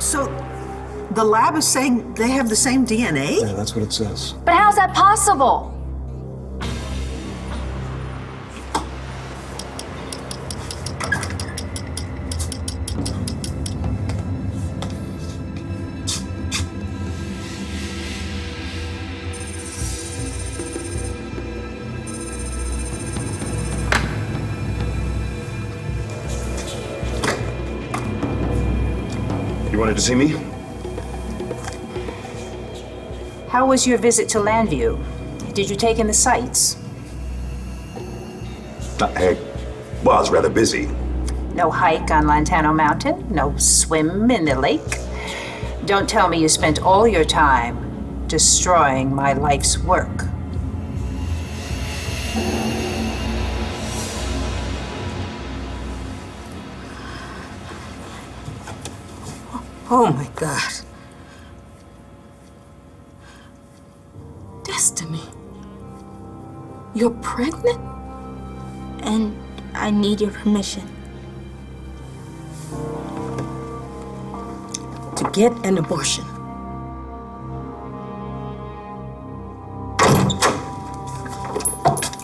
So, the lab is saying they have the same DNA? Yeah, that's what it says. But how's that possible? You wanted to see me? How was your visit to Landview? Did you take in the sights? I was rather busy. No hike on Lantano Mountain? No swim in the lake? Don't tell me you spent all your time destroying my life's work. Oh my God. Destiny, you're pregnant? And I need your permission to get an abortion.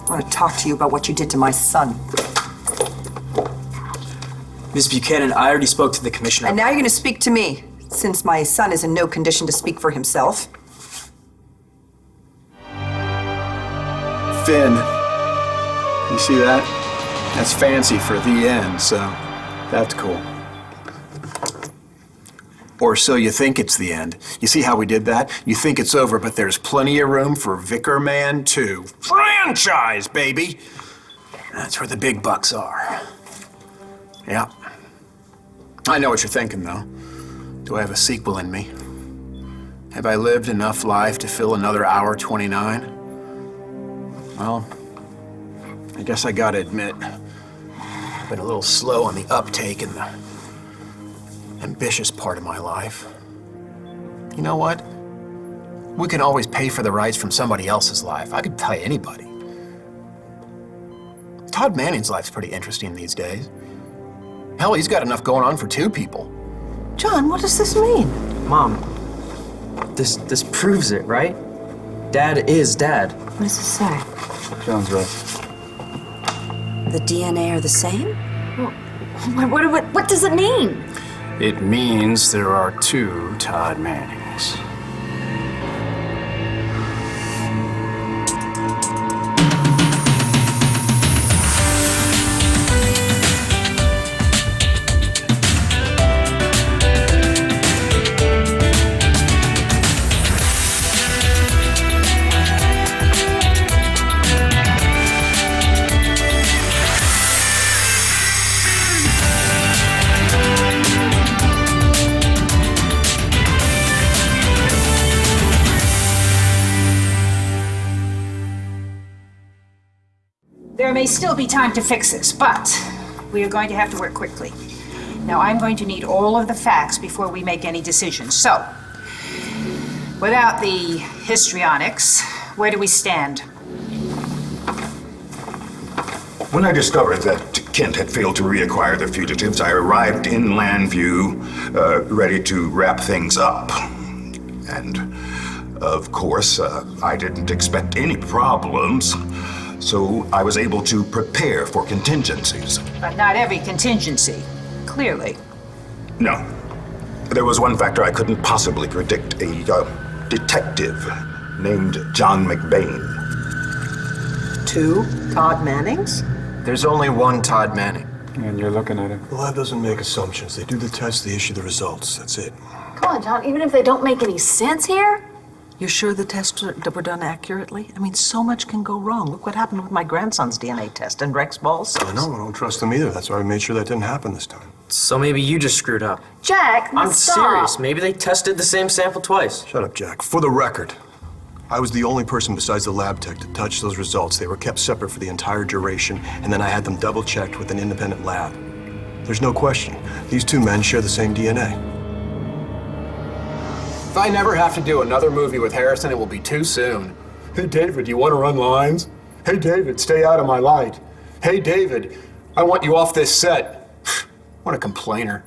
I want to talk to you about what you did to my son. Ms. Buchanan, I already spoke to the commissioner. And now you're going to speak to me, since my son is in no condition to speak for himself. Finn, you see that? That's fancy for the end, so that's cool. Or so you think it's the end. You see how we did that? You think it's over, but there's plenty of room for Vicar Man 2. Franchise, baby! That's where the big bucks are. Yeah. I know what you're thinking, though. Do I have a sequel in me? Have I lived enough life to fill another hour 29? Well, I guess I gotta admit, I've been a little slow on the uptake in the ambitious part of my life. You know what? We can always pay for the rights from somebody else's life. I could tell you anybody. Todd Manning's life's pretty interesting these days. Hell, he's got enough going on for 2 people. John, what does this mean? Mom, this proves it, right? Dad is Dad. What does it say? John's right. The DNA are the same? What does it mean? It means there are 2 Todd Mannings. There may still be time to fix this, but we are going to have to work quickly. Now, I'm going to need all of the facts before we make any decisions. So, without the histrionics, where do we stand? When I discovered that Kent had failed to reacquire the fugitives, I arrived in Landview, ready to wrap things up. And, of course, I didn't expect any problems. So I was able to prepare for contingencies. But not every contingency, clearly. No. There was one factor I couldn't possibly predict. A detective named John McBain. 2 Todd Mannings? There's only one Todd Manning. And you're looking at it. The lab doesn't make assumptions. They do the test, they issue the results. That's it. Come on, John, even if they don't make any sense here? You're sure the tests were done accurately? I mean, so much can go wrong. Look what happened with my grandson's DNA test and Rex Ball's. I know, I don't trust them either. That's why I made sure that didn't happen this time. So maybe you just screwed up. Jack, I'm stop. serious. Maybe they tested the same sample twice. Shut up, Jack. For the record, I was the only person besides the lab tech to touch those results. They were kept separate for the entire duration, and then I had them double-checked with an independent lab. There's no question. These 2 men share the same DNA. If I never have to do another movie with Harrison, it will be too soon. Hey, David, you want to run lines? Hey, David, stay out of my light. Hey, David, I want you off this set. What a complainer.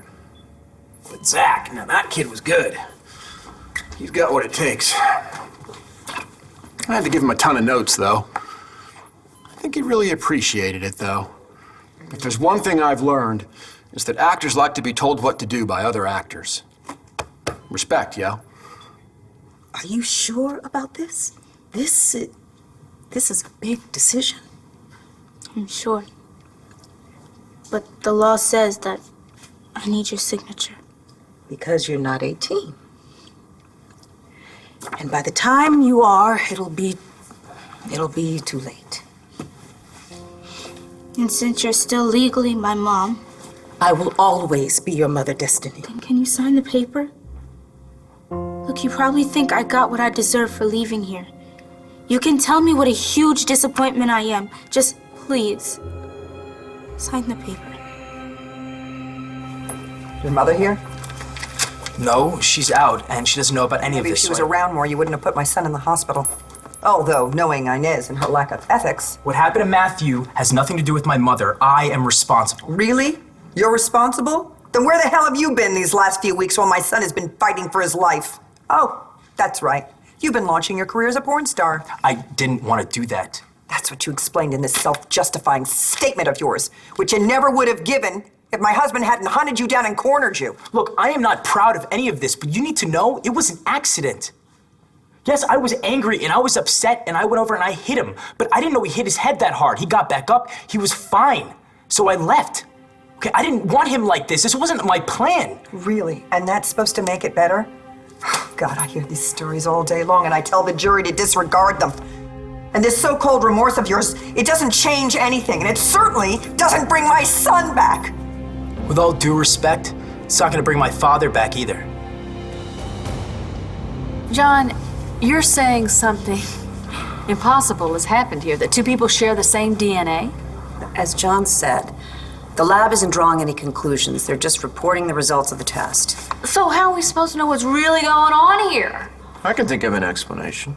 But Zach, now that kid was good. He's got what it takes. I had to give him a ton of notes, though. I think he really appreciated it, though. If there's one thing I've learned, it's that actors like to be told what to do by other actors. Respect, yo. Are you sure about this? This is a big decision. I'm sure. But the law says that I need your signature. Because you're not 18. And by the time you are, it'll be too late. And since you're still legally my mom, I will always be your mother, Destiny. then can you sign the paper? Look, you probably think I got what I deserve for leaving here. You can tell me what a huge disappointment I am. Just please, sign the paper. Your mother here? No, she's out, and she doesn't know about any of Maybe if this. she was so around more, you wouldn't have put my son in the hospital. Although, knowing Inez and her lack of ethics. What happened to Matthew has nothing to do with my mother. I am responsible. Really? You're responsible? Then where the hell have you been these last few weeks while my son has been fighting for his life? Oh, that's right. You've been launching your career as a porn star. I didn't want to do that. That's what you explained in this self-justifying statement of yours, which you never would have given if my husband hadn't hunted you down and cornered you. Look, I am not proud of any of this, but you need to know it was an accident. Yes, I was angry and I was upset and I went over and I hit him, but I didn't know he hit his head that hard. He got back up, he was fine. So I left. Okay, I didn't want him like this. This wasn't my plan. Really? And that's supposed to make it better? God, I hear these stories all day long and I tell the jury to disregard them. And this so-called remorse of yours, it doesn't change anything, and it certainly doesn't bring my son back. With all due respect, it's not gonna bring my father back either. John, you're saying something impossible has happened here, that two people share the same DNA? As John said, the lab isn't drawing any conclusions. They're just reporting the results of the test. So how are we supposed to know what's really going on here? I can think of an explanation.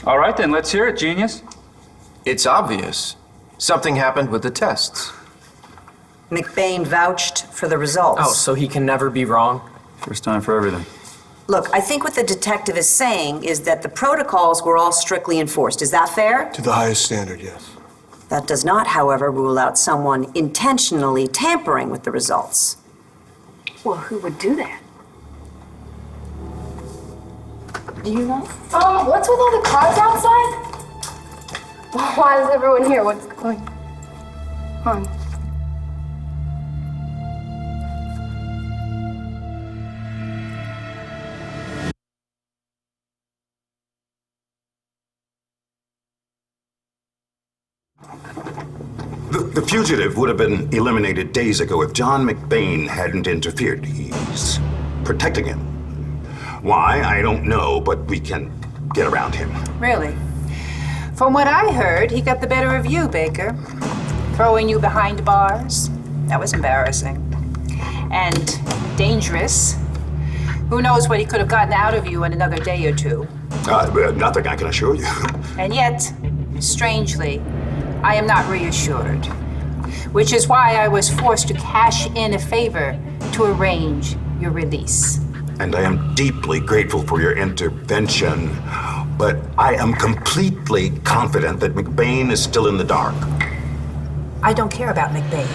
All right, then, let's hear it, genius. It's obvious. Something happened with the tests. McBain vouched for the results. Oh, so he can never be wrong? First time for everything. Look, I think what the detective is saying is that the protocols were all strictly enforced. Is that fair? To the highest standard, yes. That does not, however, rule out someone intentionally tampering with the results. Well, who would do that? Do you know? What's with all the cars outside? Why is everyone here? What's going on? The fugitive would have been eliminated days ago if John McBain hadn't interfered. He's protecting him. Why, I don't know, but we can get around him. Really? From what I heard, he got the better of you, Baker. Throwing you behind bars. That was embarrassing. And dangerous. Who knows what he could have gotten out of you in another day or two. Nothing, I can assure you. And yet, strangely, I am not reassured. Which is why I was forced to cash in a favor to arrange your release. And I am deeply grateful for your intervention, but I am completely confident that McBain is still in the dark. I don't care about McBain.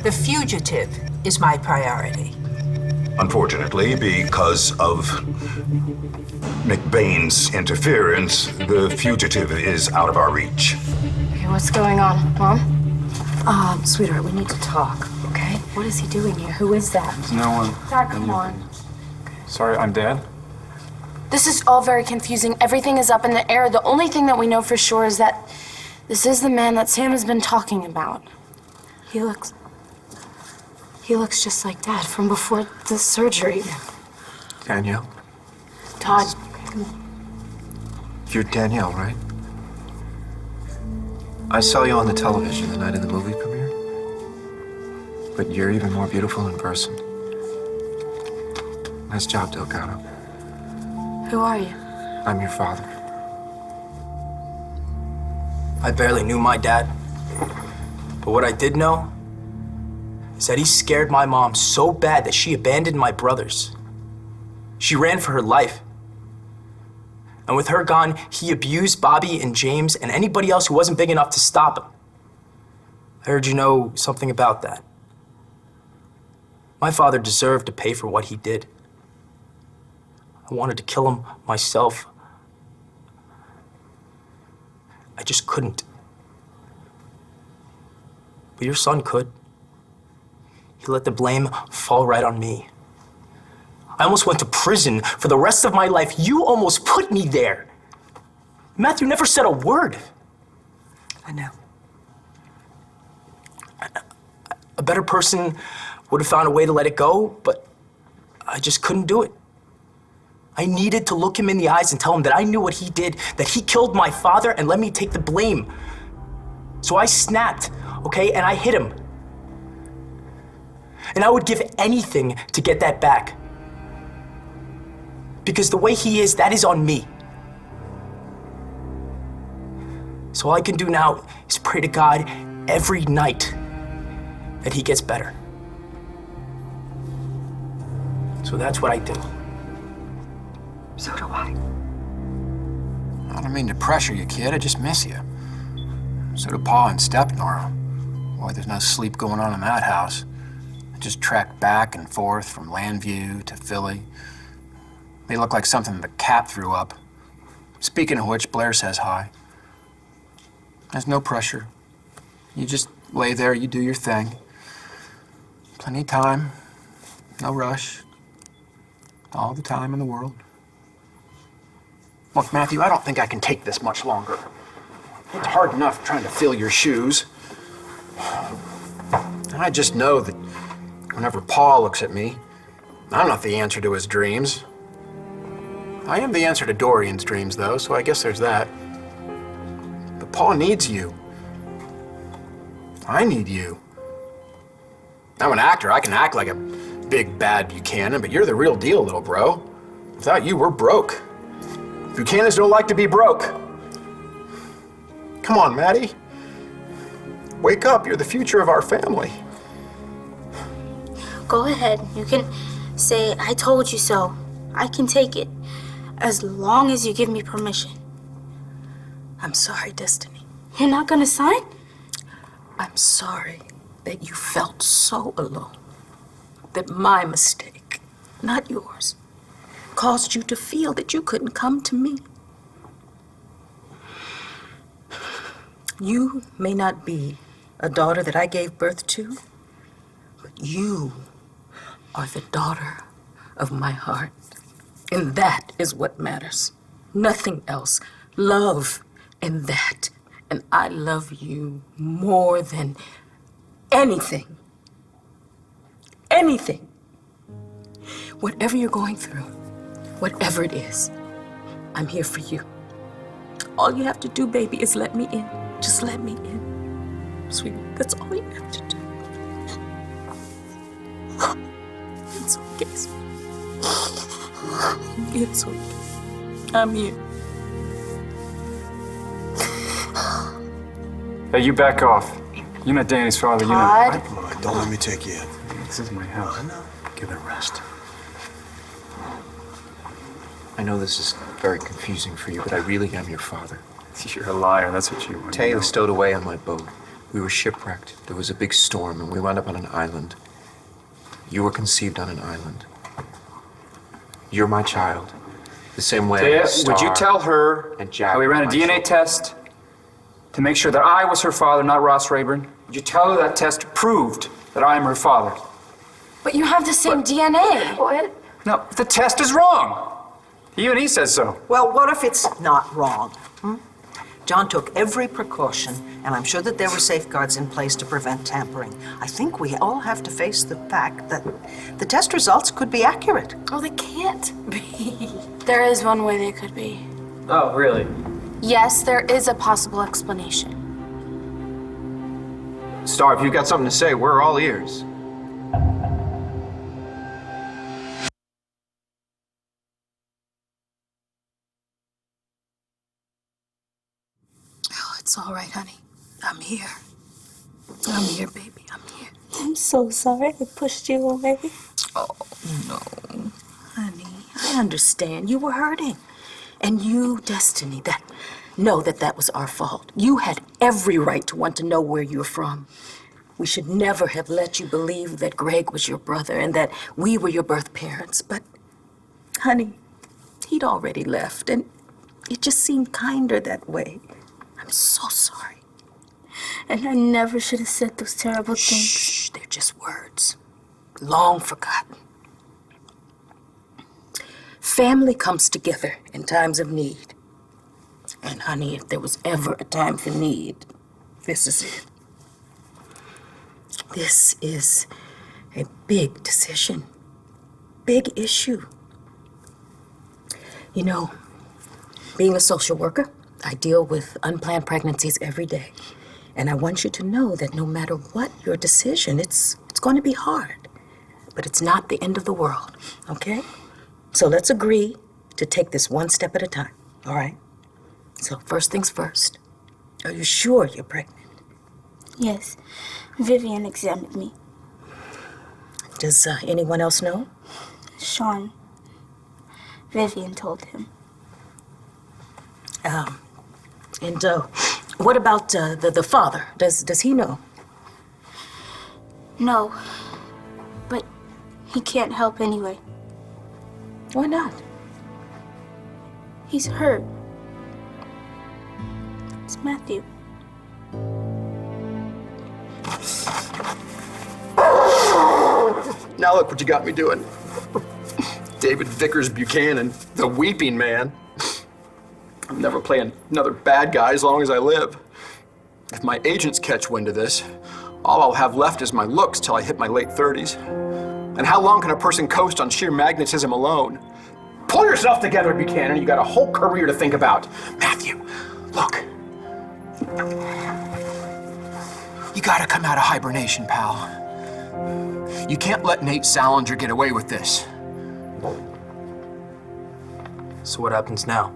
The fugitive is my priority. Unfortunately, because of McBain's interference, the fugitive is out of our reach. Okay, what's going on, Mom? Sweetheart, we need to talk, okay? What is he doing here? Who is that? No one. Dad, come on. Sorry, I'm Dad. This is all very confusing. Everything is up in the air. The only thing that we know for sure is that this is the man that Sam has been talking about. He looks just like Dad from before the surgery. Danielle? Todd, You're Danielle, right? I saw you on the television the night of the movie premiere. But you're even more beautiful in person. Nice job, Delgado. who are you? I'm your father. I barely knew my dad. But what I did know said he scared my mom so bad that she abandoned my brothers. She ran for her life. And with her gone, he abused Bobby and James and anybody else who wasn't big enough to stop him. I heard you know something about that. My father deserved to pay for what he did. I wanted to kill him myself. I just couldn't. But your son could. He let the blame fall right on me. I almost went to prison for the rest of my life. You almost put me there. Matthew never said a word. I know. A better person would have found a way to let it go, but I just couldn't do it. I needed to look him in the eyes and tell him that I knew what he did, that he killed my father, and let me take the blame. So I snapped, okay, and I hit him. And I would give anything to get that back. Because the way he is, that is on me. So all I can do now is pray to God every night that he gets better. So that's what I do. So do I. I don't mean to pressure you, kid. I just miss you. So do Pa and Stepnora. Boy, there's no sleep going on in that house. I just track back and forth from Landview to Philly. They look like something the cat threw up. Speaking of which, Blair says hi. There's no pressure. You just lay there, you do your thing. Plenty of time, no rush. All the time in the world. Look, Matthew, I don't think I can take this much longer. It's hard enough trying to fill your shoes. And I just know that whenever Paul looks at me, I'm not the answer to his dreams. I am the answer to Dorian's dreams, though, so I guess there's that. But Paul needs you. I need you. I'm an actor. I can act like a big, bad Buchanan, but you're the real deal, little bro. Without you, we're broke. Buchanans don't like to be broke. Come on, Maddie. Wake up. You're the future of our family. Go ahead. You can say, I told you so. I can take it. As long as you give me permission. I'm sorry, Destiny. You're not gonna sign? I'm sorry that you felt so alone. That my mistake, not yours, caused you to feel that you couldn't come to me. You may not be a daughter that I gave birth to, but you are the daughter of my heart. And that is what matters. Nothing else. Love and that. And I love you more than anything. Anything. Whatever you're going through, whatever it is, I'm here for you. All you have to do, baby, is let me in. Just let me in. Sweetie, that's all you have to do. It's okay, sweetie. It's okay. I'm here. Hey, you back off. You're not Danny's father, you know. Todd? Come on, don't let me take you in. This is my house. Give it a rest. I know this is very confusing for you, but I really am your father. You're a liar, that's what you want. Tay was stowed away on my boat. We were shipwrecked. There was a big storm, and we wound up on an island. You were conceived on an island. You're my child. The same way Taya, Star would you tell her and Jack how we ran a were my DNA children. test to make sure that I was her father, not Ross Rayburn? Would you tell her that test proved that I am her father? But you have the same DNA. What? No, the test is wrong. Even he says so. Well, what if it's not wrong? John took every precaution, and I'm sure that there were safeguards in place to prevent tampering. I think we all have to face the fact that the test results could be accurate. Oh, they can't be. There is one way they could be. Oh, really? Yes, there is a possible explanation. Star, if you've got something to say, we're all ears. Oh, it's all right, honey. I'm here. I'm here, baby. I'm here. I'm so sorry I pushed you away. Oh, no. Honey, I understand. You were hurting. And you, Destiny, know that was our fault. You had every right to want to know where you're from. We should never have let you believe that Greg was your brother and that we were your birth parents. But, honey, he'd already left, and it just seemed kinder that way. I'm so sorry. And I never should have said those terrible things. Shh, they're just words. Long forgotten. Family comes together in times of need. And honey, if there was ever a time for need, this is it. This is a big decision, big issue. You know, being a social worker, I deal with unplanned pregnancies every day. And I want you to know that no matter what your decision, it's going to be hard. But it's not the end of the world, okay? So let's agree to take this one step at a time, all right? So first things first. Are you sure you're pregnant? Yes. Vivian examined me. Does anyone else know? Sean. Vivian told him. And what about the father? Does he know? No. But he can't help anyway. Why not? He's hurt. It's Matthew. Now look what you got me doing. David Vickers Buchanan, the weeping man. I'm never playing another bad guy as long as I live. If my agents catch wind of this, all I'll have left is my looks till I hit my late 30s. And how long can a person coast on sheer magnetism alone? Pull yourself together, Buchanan. You got a whole career to think about. Matthew, look. You gotta come out of hibernation, pal. You can't let Nate Salinger get away with this. So what happens now?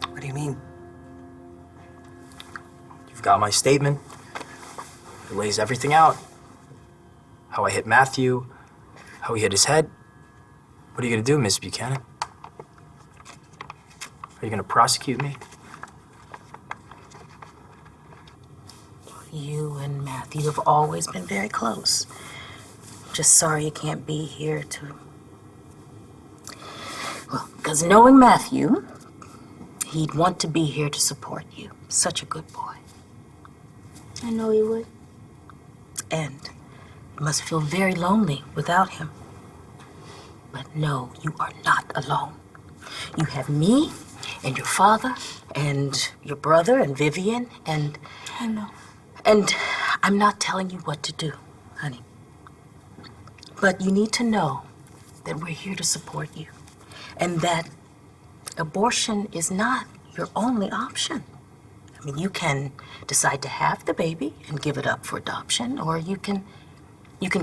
What do you mean? You've got my statement. It lays everything out. How I hit Matthew, how he hit his head. What are you gonna do, Miss Buchanan? Are you gonna prosecute me? You and Matthew have always been very close. Just sorry you can't be here to... Well, because knowing Matthew, he'd want to be here to support you. Such a good boy. I know he would. And you must feel very lonely without him. But no, you are not alone. You have me and your father and your brother and Vivian and... I know. And I'm not telling you what to do, honey. But you need to know that we're here to support you. And that abortion is not your only option. I mean, you can decide to have the baby and give it up for adoption, or you can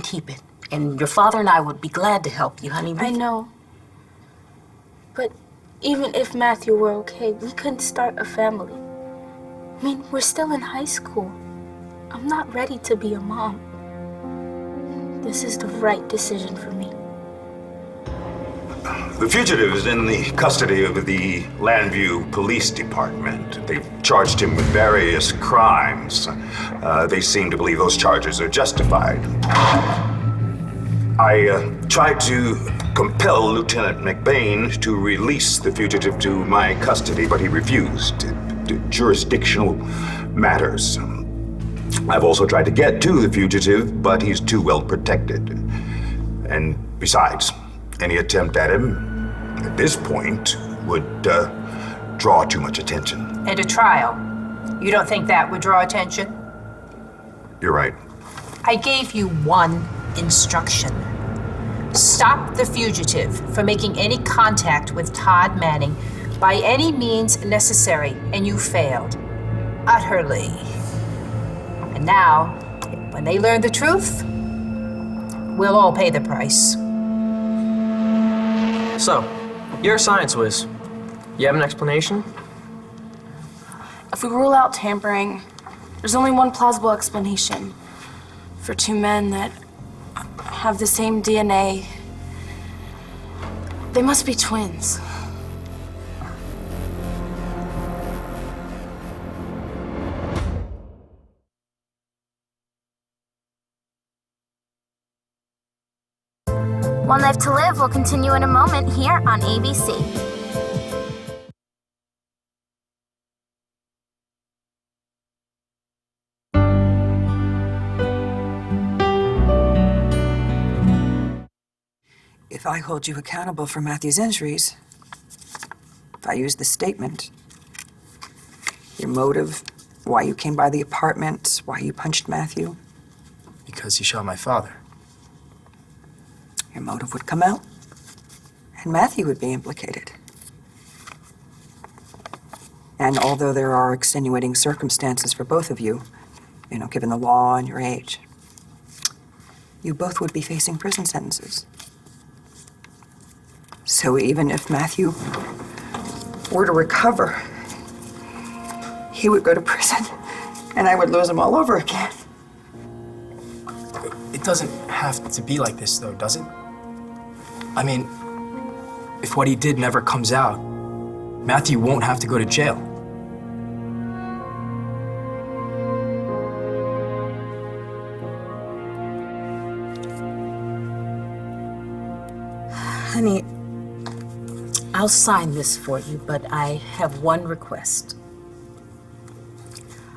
keep it. And your father and I would be glad to help you, honey. I know. But even if Matthew were okay, we couldn't start a family. I mean, we're still in high school. I'm not ready to be a mom. This is the right decision for me. The fugitive is in the custody of the Landview Police Department. They've charged him with various crimes. They seem to believe those charges are justified. I tried to compel Lieutenant McBain to release the fugitive to my custody, but he refused. Jurisdictional matters. I've also tried to get to the fugitive, but he's too well protected. And besides, any attempt at him at this point would draw too much attention. And a trial. You don't think that would draw attention? You're right. I gave you one instruction. Stop the fugitive from making any contact with Todd Manning by any means necessary, and you failed. Utterly. And now, when they learn the truth, we'll all pay the price. So, you're a science whiz. You have an explanation? If we rule out tampering, there's only one plausible explanation. for two men that have the same DNA. They must be twins. One Life to Live will continue in a moment here on ABC. If I hold you accountable for Matthew's injuries, if I use the statement, your motive, why you came by the apartment, why you punched Matthew, Because he shot my father. your motive would come out, and Matthew would be implicated. And although there are extenuating circumstances for both of you, given the law and your age, you both would be facing prison sentences. So even if Matthew were to recover, he would go to prison, and I would lose him all over again. It doesn't have to be like this, though, does it? I mean, if what he did never comes out, Matthew won't have to go to jail. Honey, I'll sign this for you, but I have one request.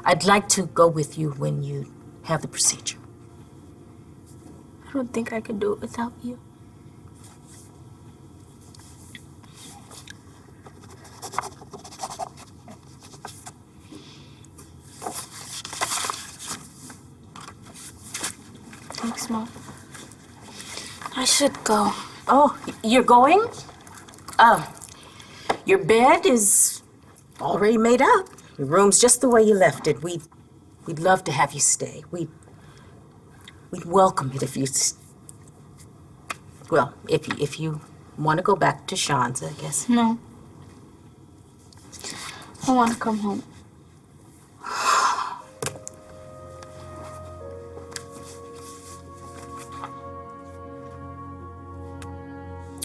I'd like to go with you when you have the procedure. I don't think I could do it without you. Thanks, Mom. I should go. Oh, you're going? Your bed is already made up. Your room's just the way you left it. We'd love to have you stay. We'd welcome it if you... Well, if you want to go back to Sean's, I guess. No. I want to come home.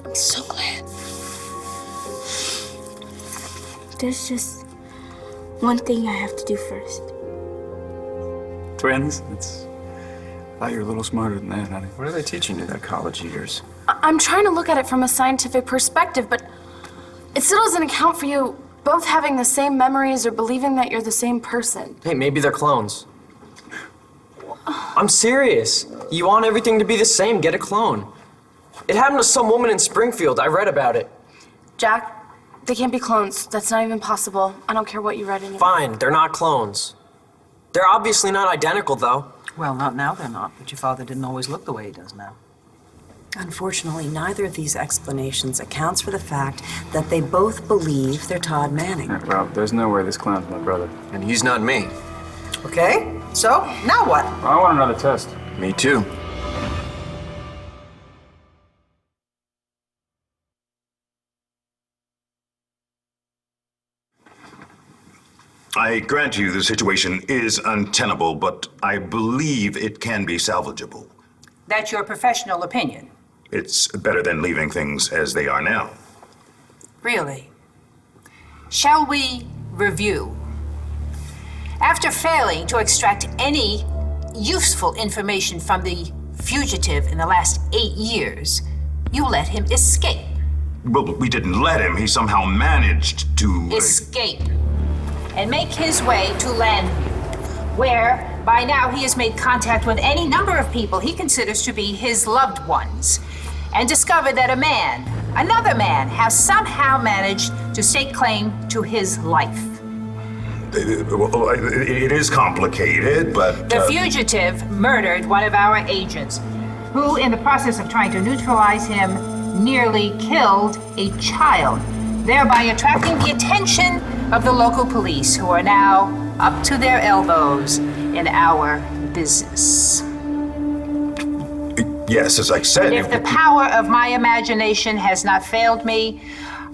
I'm so glad. There's just one thing I have to do first. Twins? I thought you were a little smarter than that, honey. What are they teaching you that college years? I'm trying to look at it from a scientific perspective, but it still doesn't account for you both having the same memories or believing that you're the same person. Hey, maybe they're clones. I'm serious. You want everything to be the same, get a clone. It happened to some woman in Springfield. I read about it. Jack, they can't be clones. That's not even possible. I don't care what you read in it. Fine, they're not clones. They're obviously not identical, though. Well, not now they're not, but your father didn't always look the way he does now. Unfortunately, neither of these explanations accounts for the fact that they both believe they're Todd Manning. Yeah, well, there's no way this clown's my brother. And he's not me. Okay, so now what? I want another test. Me too. I grant you the situation is untenable, but I believe it can be salvageable. That's your professional opinion. It's better than leaving things as they are now. Really? Shall we review? After failing to extract any useful information from the fugitive in the last 8 years, you let him escape. Well, we didn't let him. He somehow managed to... Escape. And make his way to Landview, where by now he has made contact with any number of people he considers to be his loved ones, and discovered that a man, another man, has somehow managed to stake claim to his life. It is complicated, but... The fugitive murdered one of our agents, who, in the process of trying to neutralize him, nearly killed a child, thereby attracting the attention of the local police, who are now up to their elbows in our business. Yes, as I said... If the power of my imagination has not failed me,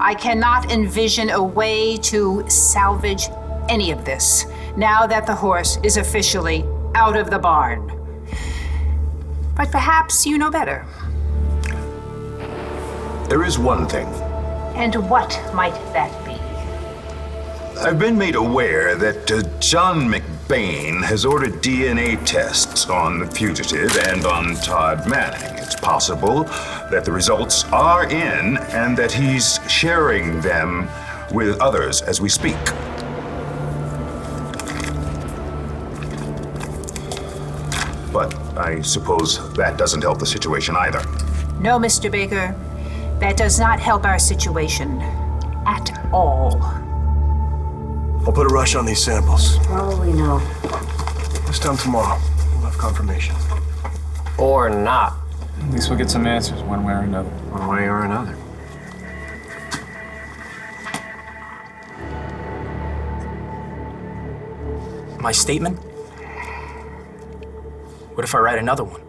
I cannot envision a way to salvage any of this, now that the horse is officially out of the barn. But perhaps you know better. There is one thing. And what might that be? I've been made aware that John McBain has ordered DNA tests on the fugitive and on Todd Manning. It's possible that the results are in and that he's sharing them with others as we speak. But I suppose that doesn't help the situation either. No, Mr. Baker. That does not help our situation at all. I'll put a rush on these samples. Probably no. This time tomorrow, we'll have confirmation. Or not. At least we'll get some answers, one way or another. One way or another. My statement? What if I write another one?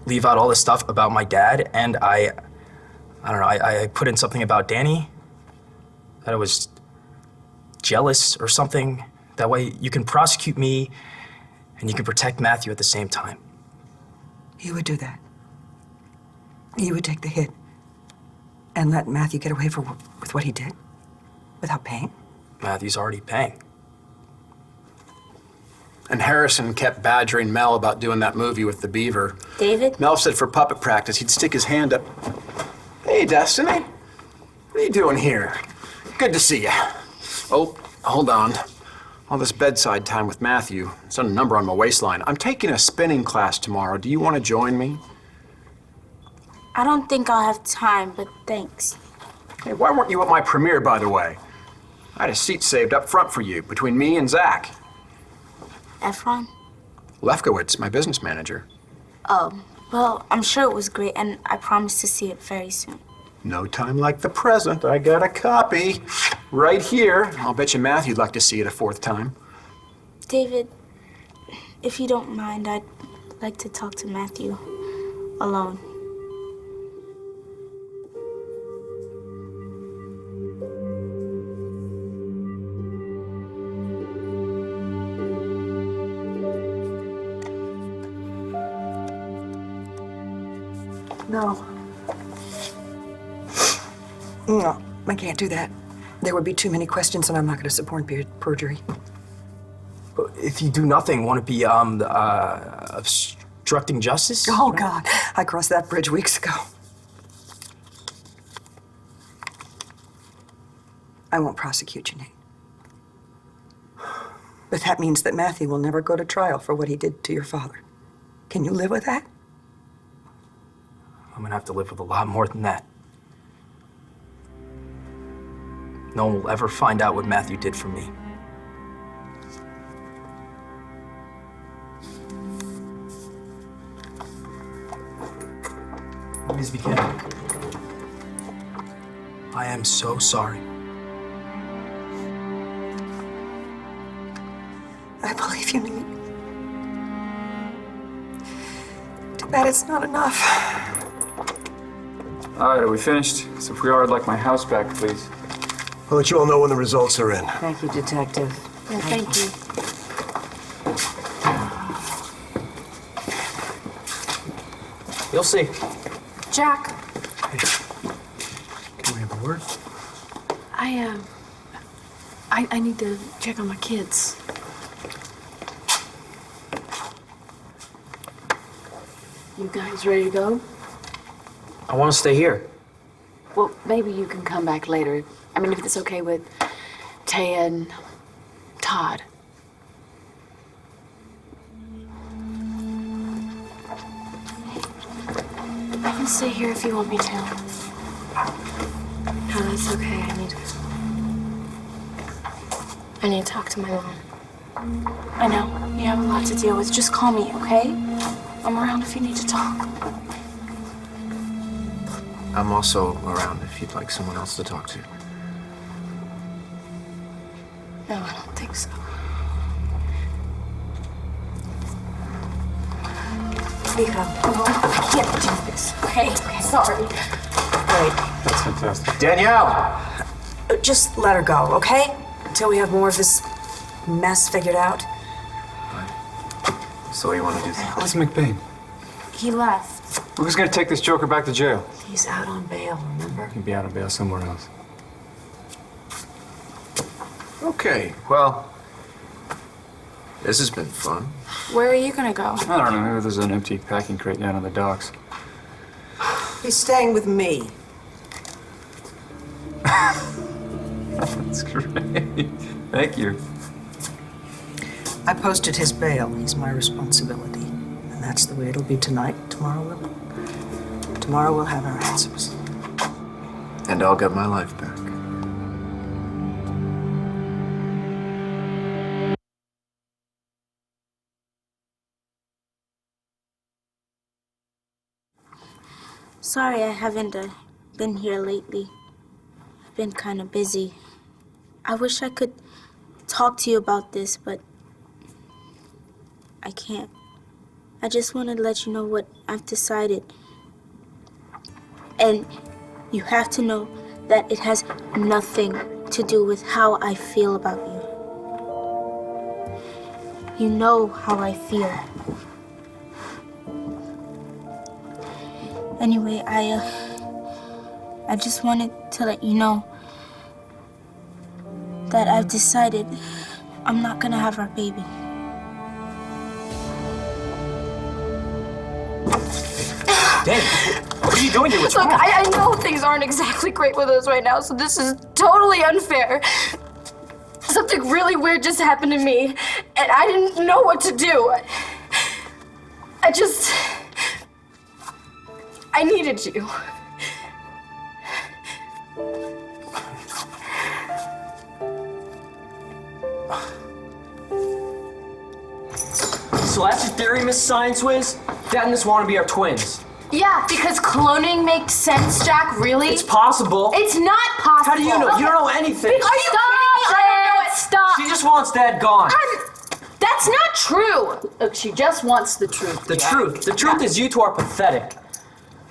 Leave out all the stuff about my dad, and I don't know, I put in something about Danny, that I was jealous or something. That way you can prosecute me and you can protect Matthew at the same time. You would do that. You would take the hit and let Matthew get away with what he did without paying? Matthew's already paying. And Harrison kept badgering Mel about doing that movie with the beaver. David? Mel said for puppet practice, he'd stick his hand up. Hey, Destiny. What are you doing here? Good to see you. Oh, hold on. All this bedside time with Matthew. It's on a number on my waistline. I'm taking a spinning class tomorrow. Do you want to join me? I don't think I'll have time, but thanks. Hey, why weren't you at my premiere, by the way? I had a seat saved up front for you, between me and Zach. Efron? Lefkowitz, my business manager. Oh, well, I'm sure it was great, and I promise to see it very soon. No time like the present. I got a copy right here. I'll bet you Matthew'd like to see it a fourth time. David, if you don't mind, I'd like to talk to Matthew alone. No. No, I can't do that. There would be too many questions, and I'm not going to support perjury. But if you do nothing, won't it be obstructing justice? Oh, God. I crossed that bridge weeks ago. I won't prosecute you, Nate. But that means that Matthew will never go to trial for what he did to your father. Can you live with that? I'm gonna have to live with a lot more than that. No one will ever find out what Matthew did for me. Ms. Buchanan, I am so sorry. I believe you, Nate. Too bad it's not enough. All right, are we finished? So if we are, I'd like my house back, please. I'll let you all know when the results are in. Thank you, Detective. Yeah, thank you. You'll see. Jack, Can we have a word? I need to check on my kids. You guys ready to go? I want to stay here. Well, maybe you can come back later. I mean, if it's okay with Taya and Todd. I can stay here if you want me to. No, that's okay. I need to talk to my mom. I know, you have a lot to deal with. Just call me, okay? I'm around if you need to talk. I'm also around if you'd like someone else to talk to. No, I don't think so. Nico. I can't do this, okay? Sorry. Great. That's fantastic. Danielle! Just let her go, okay? Until we have more of this mess figured out. So what do you want to do? Where's McBain? He left. Who's gonna take this joker back to jail? He's out on bail, remember? He'll be out on bail somewhere else. Okay, well, this has been fun. Where are you gonna go? I don't know, maybe there's an empty packing crate down on the docks. He's staying with me. That's great. Thank you. I posted his bail. He's my responsibility. And that's the way it'll be tonight. Tomorrow we'll have our answers. And I'll get my life back. Sorry I haven't been here lately. I've been kind of busy. I wish I could talk to you about this, but I can't. I just wanted to let you know what I've decided. And you have to know that it has nothing to do with how I feel about you. You know how I feel. Anyway, I just wanted to let you know that I've decided I'm not gonna have our baby. Danny, what are you doing here? What's Look, wrong? I know things aren't exactly great with us right now, so this is totally unfair. Something really weird just happened to me, and I didn't know what to do. I needed you. So that's your theory, Miss Science Whiz? Dad and this wannabe are twins. Yeah, because cloning makes sense, Jack, really? It's possible. It's not possible. How do you know? You don't know anything. Are you kidding me? I don't know it. Stop. She just wants Dad gone. That's not true. Look, she just wants the truth. The truth. The truth is you two are pathetic.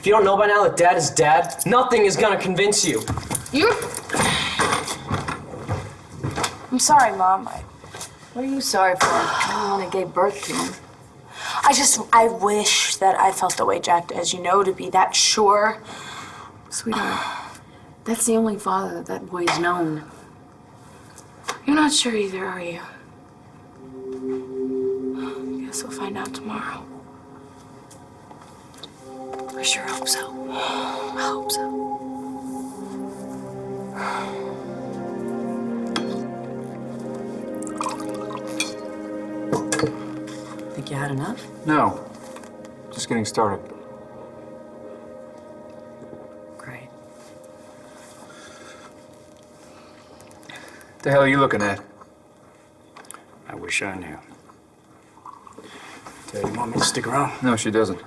If you don't know by now that Dad is Dad, nothing is gonna convince you. I'm sorry, Mom. What are you sorry for? I'm the one that gave birth to him. I wish that I felt the way Jack does, you know, to be that sure. Sweetheart, that's the only father that that boy's known. You're not sure either, are you? Guess we'll find out tomorrow. I sure hope so. I hope so. Think you had enough? No. Just getting started. Great. What the hell are you looking at? I wish I knew. Tell you want me to stick around? No, she doesn't.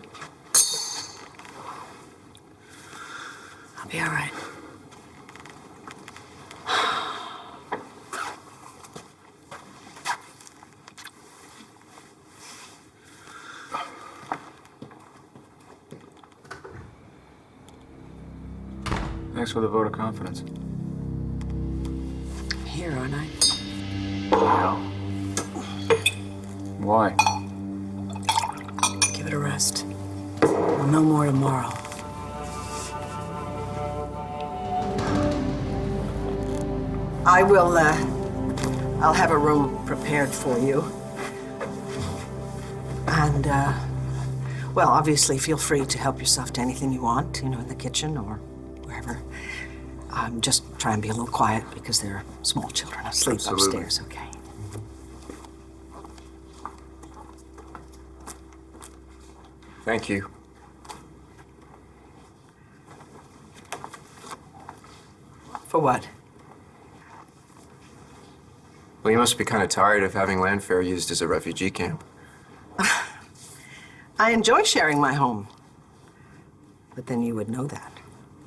I'll be all right. Thanks for the vote of confidence. Here, aren't I? Well. Why? Give it a rest. We'll know more tomorrow. I'll have a room prepared for you. And, well, obviously feel free to help yourself to anything you want, you know, in the kitchen or wherever. Just try and be a little quiet because there are small children asleep Absolutely. upstairs, okay? Thank you. For what? Well, you must be kind of tired of having Landfair used as a refugee camp. I enjoy sharing my home. But then you would know that,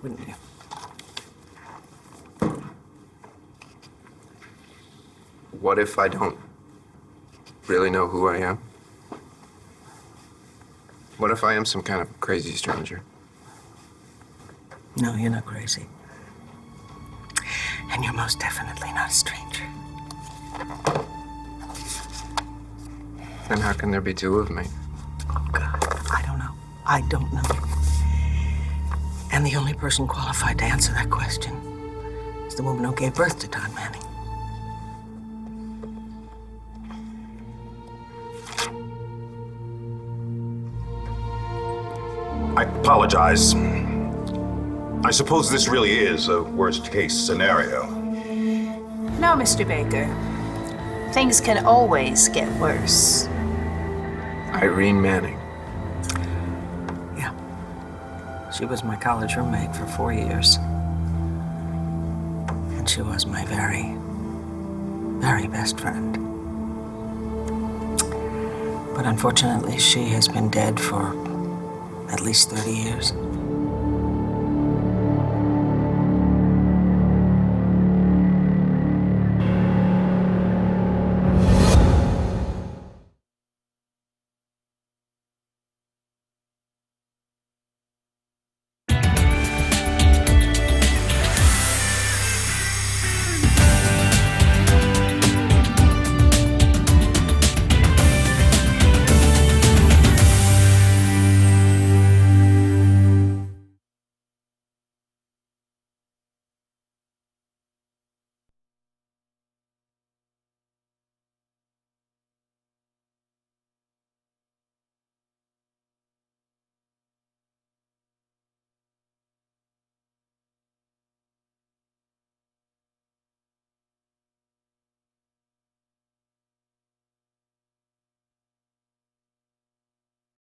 wouldn't you? What if I don't really know who I am? What if I am some kind of crazy stranger? No, you're not crazy. And you're most definitely not a stranger. Then how can there be two of me? Oh, God, I don't know. I don't know. And the only person qualified to answer that question is the woman who gave birth to Don Manning. I apologize. I suppose this really is a worst-case scenario. No, Mr. Baker. Things can always get worse. Irene Manning. Yeah. She was my college roommate for 4 years. And she was my very, very best friend. But unfortunately, she has been dead for at least 30 years.